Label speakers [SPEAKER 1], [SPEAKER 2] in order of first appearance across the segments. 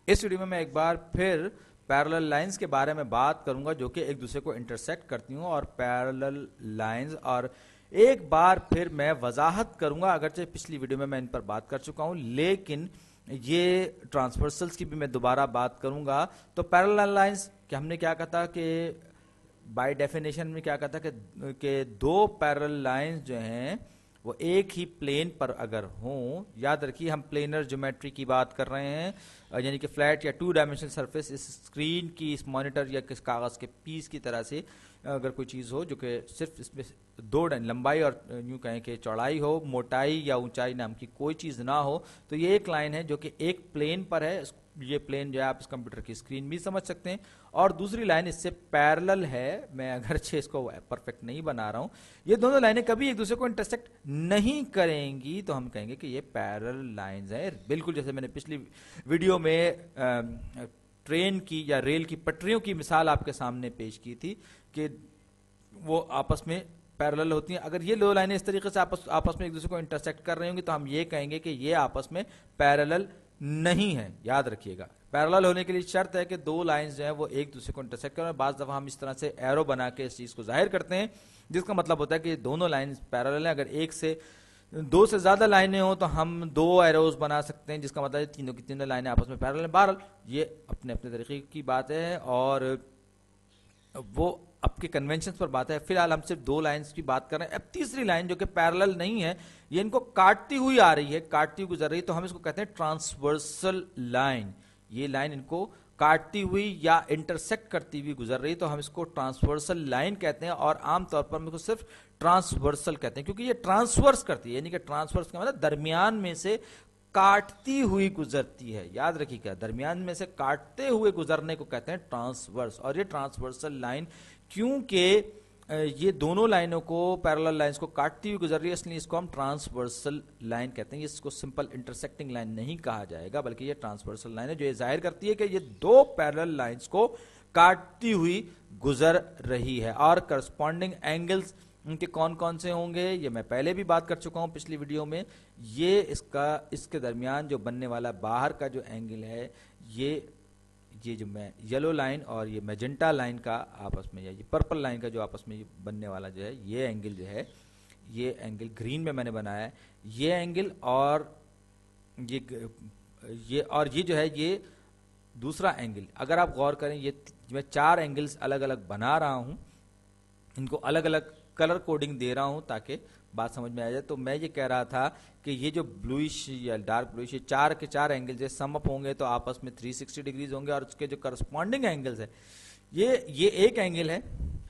[SPEAKER 1] इस वीडियो में मैं एक बार फिर पैरेलल लाइंस के बारे में बात करूंगा जो कि एक दूसरे को इंटरसेक्ट करती हूं, और पैरेलल लाइंस, और एक बार फिर मैं वजाहत करूंगा, अगरचे पिछली वीडियो में मैं इन पर बात कर चुका हूं, लेकिन ये ट्रांसवर्सल्स की भी मैं दोबारा बात करूंगा। तो पैरेलल लाइंस कि हमने क्या कहा था कि बाय डेफिनेशन में क्या कहता है कि दो पैरेलल लाइंस जो हैं वो एक ही प्लेन पर अगर हों, याद रखिए हम प्लेनर ज्योमेट्री की बात कर रहे हैं, यानी कि फ्लैट या टू डायमेंशनल सरफेस, इस स्क्रीन की, इस मॉनिटर या किस कागज के पीस की तरह से अगर कोई चीज हो जो कि सिर्फ इसमें दो लंबाई और यूं कहें कि चौड़ाई हो, मोटाई या ऊंचाई नाम की कोई चीज ना हो, तो ये एक लाइन है जो कि एक प्लेन पर है। ये प्लेन जो है आप इस कंप्यूटर की स्क्रीन भी समझ सकते हैं, और दूसरी लाइन इससे पैरेलल है। मैं अगरचे इसको परफेक्ट नहीं बना रहा हूं, ये दोनों लाइनें कभी एक दूसरे को इंटरसेक्ट नहीं करेंगी, तो हम कहेंगे कि ये पैरेलल लाइंस है। बिल्कुल जैसे मैंने पिछली वीडियो में ट्रेन की या रेल की पटरियों की मिसाल आपके सामने पेश की थी कि वो आपस में पैरेलल होती हैं। अगर ये दो लाइनें इस तरीके से आपस में एक दूसरे को इंटरसेक्ट कर रही होंगी तो हम ये कहेंगे कि ये आपस में पैरेलल नहीं है। याद रखिएगा, पैरेलल होने के लिए शर्त है कि दो लाइंस जो है वो एक दूसरे को इंटरसेक्ट करें। बाज दफा हम इस तरह से एरो बना के इस चीज को जाहिर करते हैं, जिसका मतलब होता है कि दोनों लाइंस पैरेलल है। अगर एक से दो से ज्यादा लाइनें हो तो हम दो एरोज बना सकते हैं, जिसका मतलब है तीनों की तीनों लाइनें आपस में पैरेलल है। बहरहाल ये अपने अपने तरीके की बात है और वो आपके कन्वेंशन पर बात है। फिलहाल हम सिर्फ दो लाइंस की बात कर रहे हैं। अब तीसरी लाइन जो कि पैरेलल नहीं है, ये इनको काटती हुई आ रही है, काटती हुई गुजर रही है, तो हम इसको कहते हैं ट्रांसवर्सल लाइन। ये लाइन इनको काटती हुई या इंटरसेक्ट करती हुई गुजर रही है, तो हम इसको ट्रांसवर्सल लाइन कहते हैं, और आमतौर पर हम इसको सिर्फ ट्रांसवर्सल कहते हैं क्योंकि ये ट्रांसवर्स करती है। यानी कि ट्रांसवर्स का मतलब दरमियान में से काटती हुई गुजरती है। याद रखिएगा, दरमियान में से काटते हुए गुजरने को कहते हैं ट्रांसवर्स। और ये ट्रांसवर्सल लाइन क्योंकि ये दोनों लाइनों को, पैरेलल लाइंस को काटती हुई गुजर रही है, इसलिए इसको हम ट्रांसवर्सल लाइन कहते हैं। इसको सिंपल इंटरसेक्टिंग लाइन नहीं कहा जाएगा, बल्कि ये ट्रांसवर्सल लाइन है जो ये जाहिर करती है कि ये दो पैरेलल लाइंस को काटती हुई गुजर रही है। और करस्पॉन्डिंग एंगल्स उनके कौन कौन से होंगे ये मैं पहले भी बात कर चुका हूं पिछली वीडियो में। ये इसके दरमियान जो बनने वाला बाहर का जो एंगल है, ये जो मैं येलो लाइन और ये मैजेंटा लाइन का आपस में, या ये पर्पल लाइन का जो आपस में बनने वाला जो है, ये एंगल जो है, ये एंगल ग्रीन में मैंने बनाया है। ये एंगल और ये जो है, ये दूसरा एंगल, अगर आप गौर करें, ये मैं चार एंगल्स अलग अलग बना रहा हूं, इनको अलग अलग कलर कोडिंग दे रहा हूं ताकि बात समझ में आ जाए। तो मैं ये कह रहा था कि ये जो ब्लूइश या डार्क ब्लूइश, ये चार के चार एंगल्स जैसे सम अप होंगे तो आपस में 360 डिग्रीज होंगे, और उसके जो करस्पॉन्डिंग एंगल्स है, ये एक एंगल है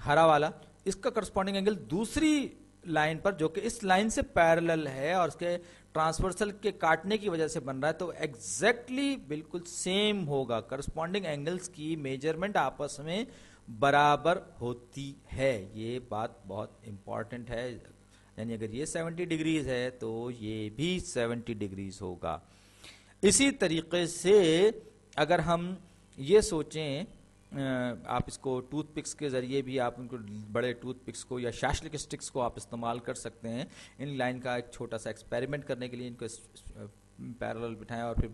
[SPEAKER 1] हरा वाला, इसका करस्पॉन्डिंग एंगल दूसरी लाइन पर जो कि इस लाइन से पैरेलल है और उसके ट्रांसवर्सल के काटने की वजह से बन रहा है, तो एग्जैक्टली बिल्कुल सेम होगा। करस्पॉन्डिंग एंगल्स की मेजरमेंट आपस में बराबर होती है। ये बात बहुत इंपॉर्टेंट है। यानी अगर ये 70 डिग्रीज है तो ये भी 70 डिग्रीज होगा। इसी तरीके से अगर हम ये सोचें, आप इसको टूथपिक्स के जरिए भी, आप उनको बड़े टूथपिक्स को या शाशलिक स्टिक्स को आप इस्तेमाल कर सकते हैं इन लाइन का एक छोटा सा एक्सपेरिमेंट करने के लिए। इनको पैरेलल बिठाएं और फिर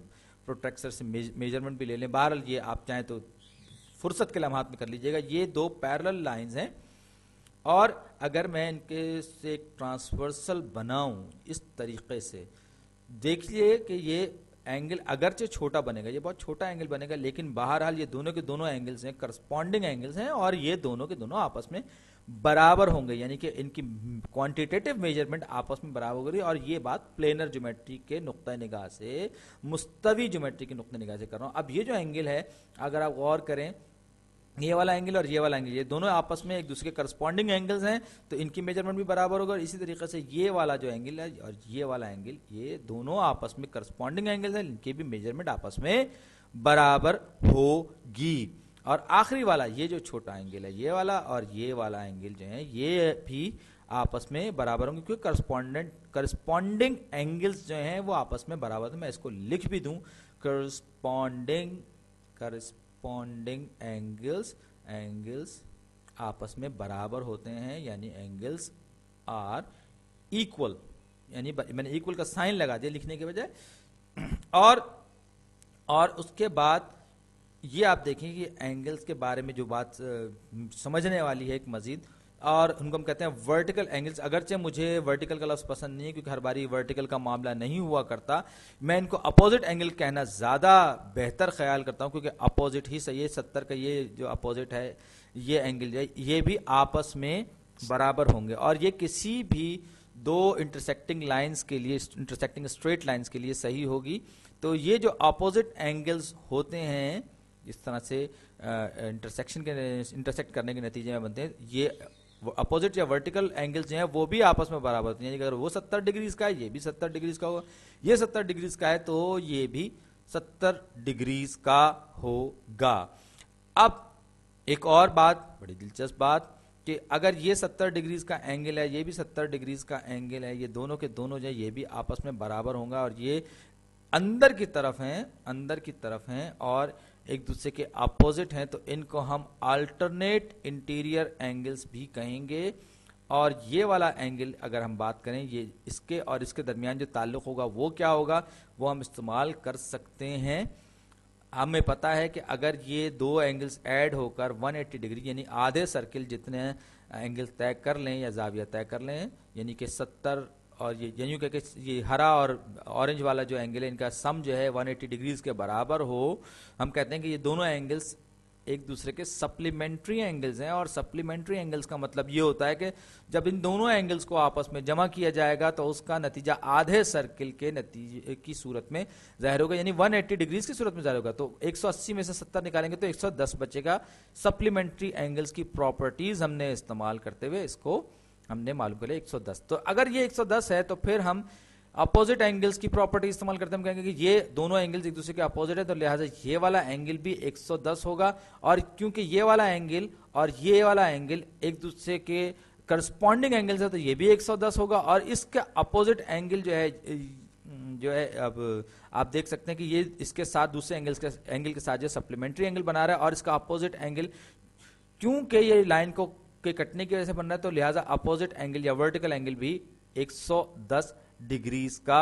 [SPEAKER 1] प्रोट्रैक्टर से मेजरमेंट भी ले लें। बहरहाल ये आप चाहें तो फुर्सत के लम्हात में कर लीजिएगा। ये दो पैरेलल लाइंस हैं, और अगर मैं इनके से एक ट्रांसवर्सल बनाऊं इस तरीके से, देखिए कि ये एंगल अगरचे छोटा बनेगा, ये बहुत छोटा एंगल बनेगा, लेकिन बहरहाल ये दोनों के दोनों एंगल्स हैं, करस्पॉन्डिंग एंगल्स हैं, और ये दोनों के दोनों आपस में बराबर होंगे। यानी कि इनकी क्वांटिटेटिव मेजरमेंट आपस में बराबर होगी। और ये बात प्लेनर ज्योमेट्री के नुक्ता निगाह से, मुस्तवी ज्योमेट्री के नुक्ता निगाह से कर रहा हूं। अब ये जो एंगल है, अगर आप गौर करें, ये वाला एंगल और ये वाला एंगल, ये दोनों आपस में एक दूसरे के करस्पॉन्डिंग एंगल्स हैं, तो इनकी मेजरमेंट भी बराबर होगा। और इसी तरीके से ये वाला जो एंगल है और ये वाला एंगल, ये दोनों आपस में करस्पॉन्डिंग एंगल्स हैं, इनकी भी मेजरमेंट आपस में बराबर होगी। और आखिरी वाला ये जो छोटा एंगल है, ये वाला और ये वाला एंगल जो है, ये भी आपस में बराबर होंगे, क्योंकि करस्पॉन्डिंग एंगल्स जो हैं वो आपस में बराबर। तो मैं इसको लिख भी दूं, करस्पॉन्डिंग एंगल्स आपस में बराबर होते हैं, यानी एंगल्स आर इक्वल। यानी मैंने इक्वल का साइन लगा दिया लिखने के बजाय। और उसके बाद ये आप देखें कि एंगल्स के बारे में जो बात समझने वाली है एक मजीद, और उनको हम कहते हैं वर्टिकल एंगल्स। अगरचे मुझे वर्टिकल का लफ्ज़ पसंद नहीं है क्योंकि हर बारी वर्टिकल का मामला नहीं हुआ करता, मैं इनको अपोजिट एंगल कहना ज़्यादा बेहतर ख्याल करता हूँ, क्योंकि अपोजिट ही सही है। 70 का ये जो अपोजिट है, ये एंगल ये भी आपस में बराबर होंगे, और ये किसी भी दो इंटरसेक्टिंग लाइंस के लिए, इंटरसेक्टिंग स्ट्रेट लाइंस के लिए सही होगी। तो ये जो अपोजिट एंगल्स होते हैं इस तरह से इंटरसेक्ट करने के नतीजे में बनते हैं, ये अपोजिट या वर्टिकल एंगल्स जो हैं वो भी आपस में बराबर होते हैं। अगर वो 70 डिग्रीज का है, ये भी 70 डिग्रीज का होगा, ये 70 डिग्रीज का है तो ये भी 70 डिग्रीज का होगा। अब एक और बात, बड़ी दिलचस्प बात, कि अगर ये 70 डिग्रीज का एंगल है, ये भी 70 डिग्रीज का एंगल है, ये दोनों के दोनों जो है ये भी आपस में बराबर होगा, और ये अंदर की तरफ हैं और एक दूसरे के अपोजिट हैं, तो इनको हम अल्टरनेट इंटीरियर एंगल्स भी कहेंगे। और ये वाला एंगल अगर हम बात करें, ये इसके और इसके दरमियान जो ताल्लुक होगा वो क्या होगा, वो हम इस्तेमाल कर सकते हैं। हमें पता है कि अगर ये दो एंगल्स ऐड होकर 180 डिग्री यानी आधे सर्किल जितने एंगल तय कर लें या जाविया तय कर लें, यानी कि 70 और ये कि ये हरा और ऑरेंज वाला जो एंगल है इनका सम जो है 180 डिग्रीज के बराबर हो, हम कहते हैं कि ये दोनों एंगल्स एक दूसरे के सप्लीमेंट्री एंगल्स हैं। और सप्लीमेंट्री एंगल्स का मतलब ये होता है कि जब इन दोनों एंगल्स को आपस में जमा किया जाएगा तो उसका नतीजा आधे सर्किल के नतीजे की सूरत में जाहिर होगा, यानी 180 डिग्रीज की सूरत में जाहिर होगा। तो 180 में से 70 निकालेंगे तो 110 बचेगा। सप्लीमेंट्री एंगल्स की प्रॉपर्टीज हमने इस्तेमाल करते हुए इसको हमने मालूम कर लिया 110। तो अगर ये 110 है तो फिर हम अपोजिट एंगल्स की प्रॉपर्टी इस्तेमाल करते हैं। हम कहेंगे कि ये दोनों एंगल्स एक दूसरे के अपोजिट है, तो लिहाजा ये वाला एंगल भी 110 होगा। और क्योंकि ये वाला एंगल और ये वाला एंगल एक दूसरे के करस्पॉन्डिंग एंगल्स है, तो ये भी 110 होगा। और इसके अपोजिट एंगल जो है अब आप देख सकते हैं कि ये इसके साथ दूसरे एंगल के साथ जो सप्लीमेंट्री एंगल बना रहा है, और इसका अपोजिट एंगल क्योंकि ये लाइन को के कटने की वजह से बन रहा है, तो लिहाजा अपोजिट एंगल या वर्टिकल एंगल भी 110 डिग्रीज का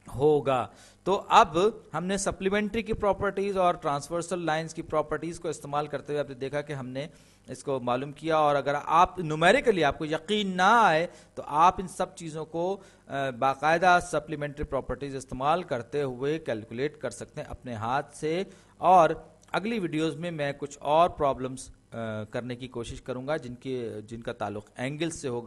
[SPEAKER 1] होगा। तो अब हमने सप्लीमेंट्री की प्रॉपर्टीज और ट्रांसवर्सल लाइंस की प्रॉपर्टीज को इस्तेमाल करते हुए आपने देखा कि हमने इसको मालूम किया। और अगर आप न्यूमेरिकली आपको यकीन ना आए तो आप इन सब चीज़ों को बाकायदा सप्लीमेंट्री प्रॉपर्टीज इस्तेमाल करते हुए कैलकुलेट कर सकते हैं अपने हाथ से। और अगली वीडियोस में मैं कुछ और प्रॉब्लम्स करने की कोशिश करूंगा जिनका ताल्लुक एंगल्स से होगा।